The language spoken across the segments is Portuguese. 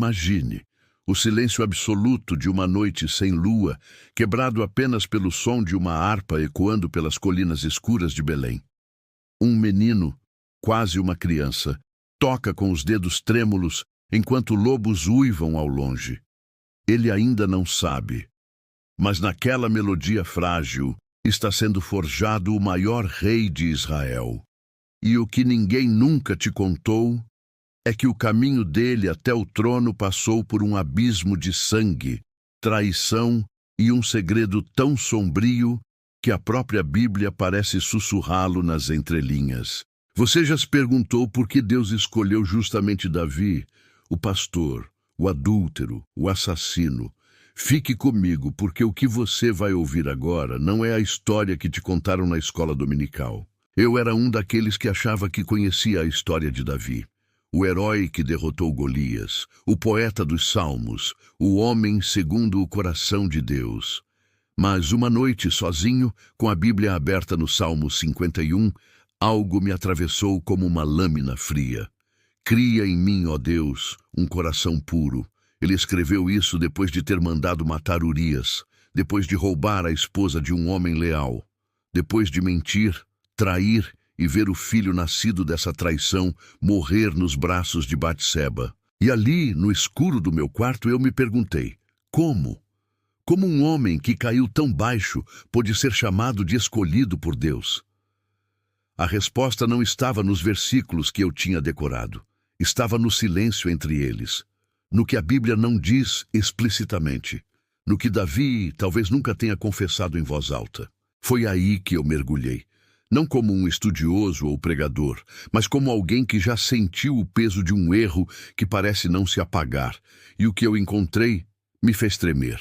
Imagine o silêncio absoluto de uma noite sem lua, quebrado apenas pelo som de uma harpa ecoando pelas colinas escuras de Belém. Um menino, quase uma criança, toca com os dedos trêmulos enquanto lobos uivam ao longe. Ele ainda não sabe, mas naquela melodia frágil está sendo forjado o maior rei de Israel. E o que ninguém nunca te contou é que o caminho dele até o trono passou por um abismo de sangue, traição e um segredo tão sombrio que a própria Bíblia parece sussurrá-lo nas entrelinhas. Você já se perguntou por que Deus escolheu justamente Davi, o pastor, o adúltero, o assassino? Fique comigo, porque o que você vai ouvir agora não é a história que te contaram na escola dominical. Eu era um daqueles que achava que conhecia a história de Davi. O herói que derrotou Golias, o poeta dos Salmos, o homem segundo o coração de Deus. Mas uma noite, sozinho, com a Bíblia aberta no Salmo 51, algo me atravessou como uma lâmina fria. Cria em mim, ó Deus, um coração puro. Ele escreveu isso depois de ter mandado matar Urias, depois de roubar a esposa de um homem leal, depois de mentir, trair e ver o filho nascido dessa traição morrer nos braços de Batseba. E ali, no escuro do meu quarto, eu me perguntei, como? Como um homem que caiu tão baixo pôde ser chamado de escolhido por Deus? A resposta não estava nos versículos que eu tinha decorado. Estava no silêncio entre eles, no que a Bíblia não diz explicitamente, no que Davi talvez nunca tenha confessado em voz alta. Foi aí que eu mergulhei. Não como um estudioso ou pregador, mas como alguém que já sentiu o peso de um erro que parece não se apagar. E o que eu encontrei me fez tremer.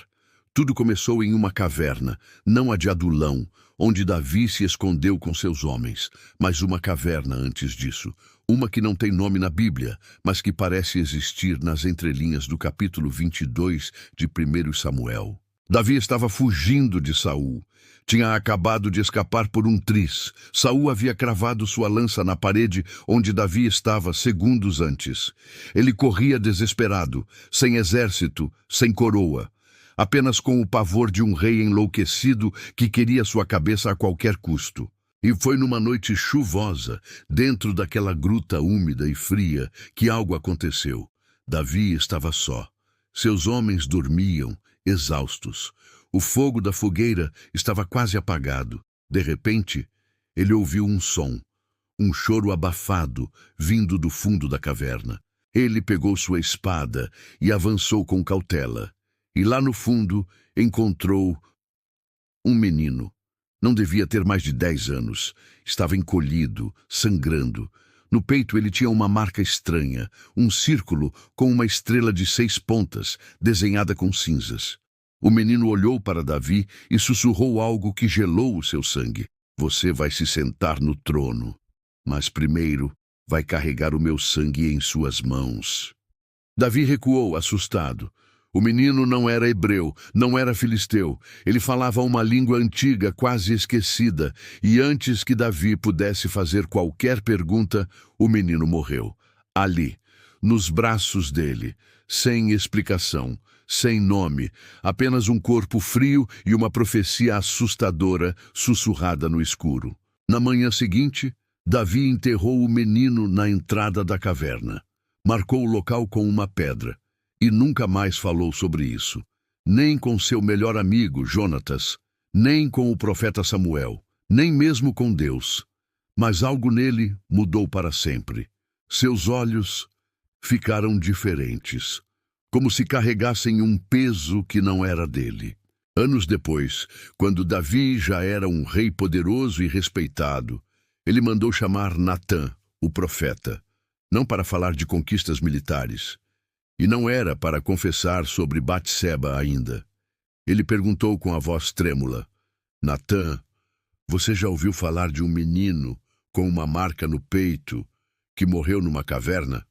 Tudo começou em uma caverna, não a de Adulão, onde Davi se escondeu com seus homens, mas uma caverna antes disso. Uma que não tem nome na Bíblia, mas que parece existir nas entrelinhas do capítulo 22 de 1 Samuel. Davi estava fugindo de Saul. Tinha acabado de escapar por um triz. Saul havia cravado sua lança na parede onde Davi estava segundos antes. Ele corria desesperado, sem exército, sem coroa, apenas com o pavor de um rei enlouquecido que queria sua cabeça a qualquer custo. E foi numa noite chuvosa, dentro daquela gruta úmida e fria, que algo aconteceu. Davi estava só. Seus homens dormiam, exaustos. O fogo da fogueira estava quase apagado. De repente, ele ouviu um som, um choro abafado, vindo do fundo da caverna. Ele pegou sua espada e avançou com cautela. E lá no fundo, encontrou um menino. Não devia ter mais de 10 anos. Estava encolhido, sangrando. No peito ele tinha uma marca estranha, um círculo com uma estrela de 6 pontas, desenhada com cinzas. O menino olhou para Davi e sussurrou algo que gelou o seu sangue. Você vai se sentar no trono, mas primeiro vai carregar o meu sangue em suas mãos. Davi recuou, assustado. O menino não era hebreu, não era filisteu. Ele falava uma língua antiga, quase esquecida, e antes que Davi pudesse fazer qualquer pergunta, o menino morreu. Ali, nos braços dele, sem explicação, sem nome, apenas um corpo frio e uma profecia assustadora sussurrada no escuro. Na manhã seguinte, Davi enterrou o menino na entrada da caverna. Marcou o local com uma pedra. E nunca mais falou sobre isso, nem com seu melhor amigo, Jonatas, nem com o profeta Samuel, nem mesmo com Deus. Mas algo nele mudou para sempre. Seus olhos ficaram diferentes, como se carregassem um peso que não era dele. Anos depois, quando Davi já era um rei poderoso e respeitado, ele mandou chamar Natã, o profeta, não para falar de conquistas militares, e não era para confessar sobre Batseba ainda. Ele perguntou com a voz trêmula, Natã, você já ouviu falar de um menino com uma marca no peito que morreu numa caverna?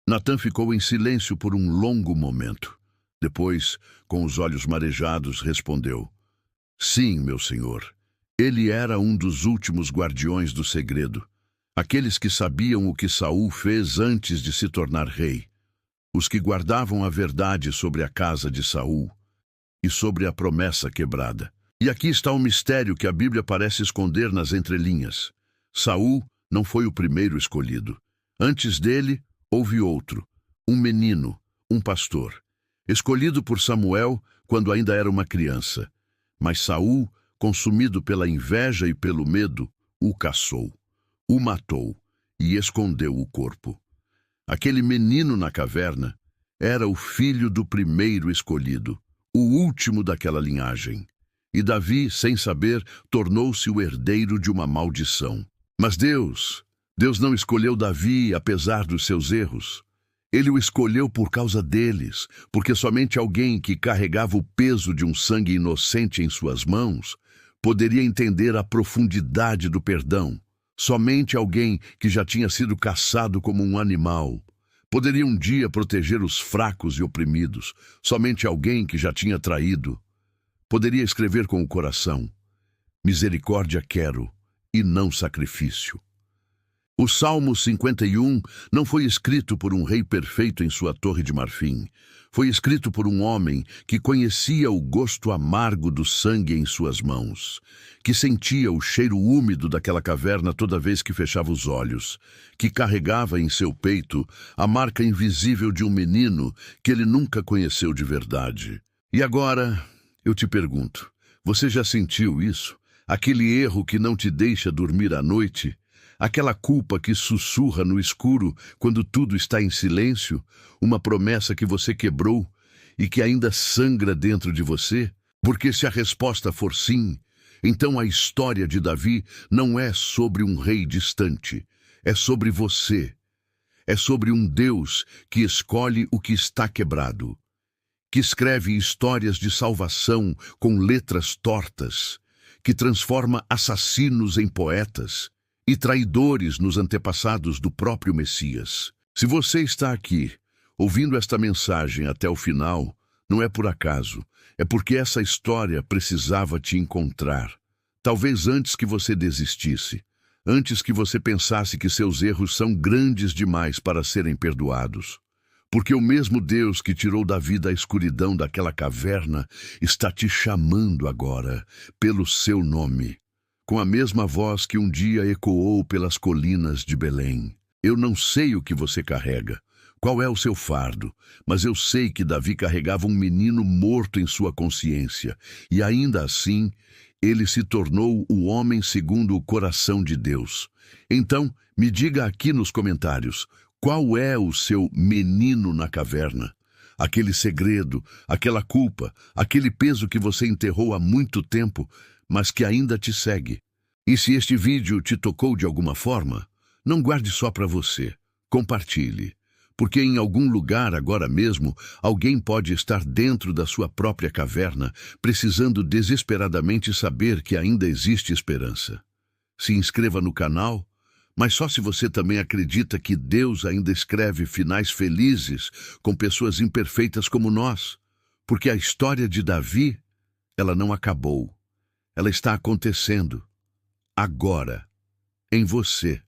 Natã ficou em silêncio por um longo momento. Depois, com os olhos marejados, respondeu, sim, meu senhor. Ele era um dos últimos guardiões do segredo, aqueles que sabiam o que Saul fez antes de se tornar rei. os que guardavam a verdade sobre a casa de Saul e sobre a promessa quebrada. E aqui está o mistério que a Bíblia parece esconder nas entrelinhas. Saul não foi o primeiro escolhido. Antes dele, houve outro, um menino, um pastor, escolhido por Samuel quando ainda era uma criança. Mas Saul, consumido pela inveja e pelo medo, o caçou, o matou e escondeu o corpo. Aquele menino na caverna era o filho do primeiro escolhido, o último daquela linhagem. E Davi, sem saber, tornou-se o herdeiro de uma maldição. Mas Deus não escolheu Davi apesar dos seus erros. Ele o escolheu por causa deles, porque somente alguém que carregava o peso de um sangue inocente em suas mãos poderia entender a profundidade do perdão. Somente alguém que já tinha sido caçado como um animal poderia um dia proteger os fracos e oprimidos. Somente alguém que já tinha traído poderia escrever com o coração: misericórdia quero e não sacrifício. O Salmo 51 não foi escrito por um rei perfeito em sua torre de marfim. Foi escrito por um homem que conhecia o gosto amargo do sangue em suas mãos, que sentia o cheiro úmido daquela caverna toda vez que fechava os olhos, que carregava em seu peito a marca invisível de um menino que ele nunca conheceu de verdade. E agora, eu te pergunto, você já sentiu isso? Aquele erro que não te deixa dormir à noite? Aquela culpa que sussurra no escuro quando tudo está em silêncio? Uma promessa que você quebrou e que ainda sangra dentro de você? Porque se a resposta for sim, então a história de Davi não é sobre um rei distante. É sobre você. É sobre um Deus que escolhe o que está quebrado, que escreve histórias de salvação com letras tortas, que transforma assassinos em poetas e traidores nos antepassados do próprio Messias. Se você está aqui, ouvindo esta mensagem até o final, não é por acaso, é porque essa história precisava te encontrar. Talvez antes que você desistisse, antes que você pensasse que seus erros são grandes demais para serem perdoados. Porque o mesmo Deus que tirou Davi da escuridão daquela caverna está te chamando agora pelo seu nome, com a mesma voz que um dia ecoou pelas colinas de Belém. Eu não sei o que você carrega, qual é o seu fardo, mas eu sei que Davi carregava um menino morto em sua consciência, e ainda assim, ele se tornou o homem segundo o coração de Deus. Então, me diga aqui nos comentários, qual é o seu menino na caverna? Aquele segredo, aquela culpa, aquele peso que você enterrou há muito tempo, mas que ainda te segue. E se este vídeo te tocou de alguma forma, não guarde só para você, compartilhe. Porque em algum lugar agora mesmo, alguém pode estar dentro da sua própria caverna, precisando desesperadamente saber que ainda existe esperança. Se inscreva no canal, mas só se você também acredita que Deus ainda escreve finais felizes com pessoas imperfeitas como nós. Porque a história de Davi, ela não acabou. Ela está acontecendo agora, em você.